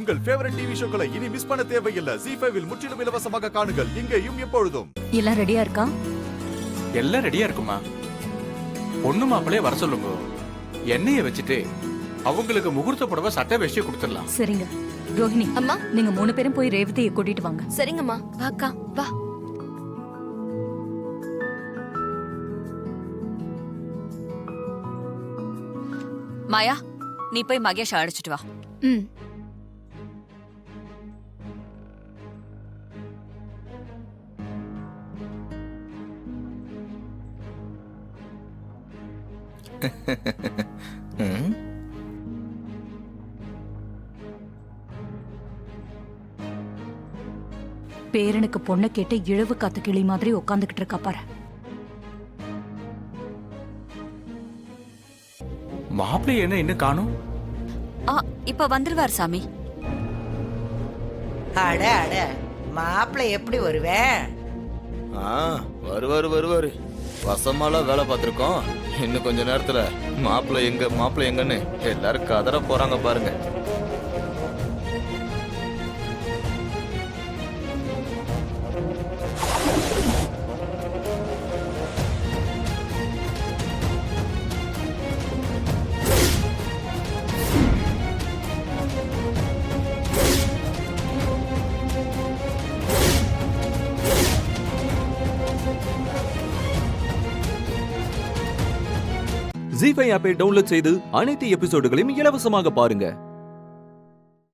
உங்கள் favourite TV ஷோக்களை இனி miss பண்ண தேவையில்லை. ZEE5 இல் முற்றிலும் இலவசமாக காணுங்கள், இங்கேயும் எப்பொழுதும். எல்லாம் ரெடியா இருக்கா? எல்லாம் ரெடியா இருக்குமா? பொண்ணு மாப்பிளைய வர சொல்லுங்க. எண்ணெயை வச்சுட்டு அவங்களுக்கு முகூர்த்த புடவை சட்டை வேஷ்டி கொடுத்துடலாம். சரிங்க. ரோஹிணி அம்மா, நீங்க 3 பேரும் போய் ரேவதியை கூட்டிட்டு வாங்க. சரிங்கம்மா. வாக்கா வா. மாயா, நீ போய் மகேஷ் அழைச்சிட்டு வா. ம். பேரனுக்கு பொண்ணை கேட்டு இழவு காத்து கிளி மாதிரி உட்காந்துக்கிட்டு இருக்கா பாரு. மாப்பிள்ளை என்ன இன்னும் காணும்? இப்ப வந்துருவார் சாமி. அட அட, மாப்பிள்ளை எப்படி வருவேன்? வருவாரு. வசமாலாம் வேலை பார்த்துருக்கோம். இன்னும் கொஞ்ச நேரத்துல மாப்பிள்ளை எங்கன்னு எல்லாரும் கதற போறாங்க பாருங்க. ZEE5 ஆப்பை டவுன்லோட் செய்து அனைத்து எபிசோடுகளையும் இலவசமாக பாருங்க.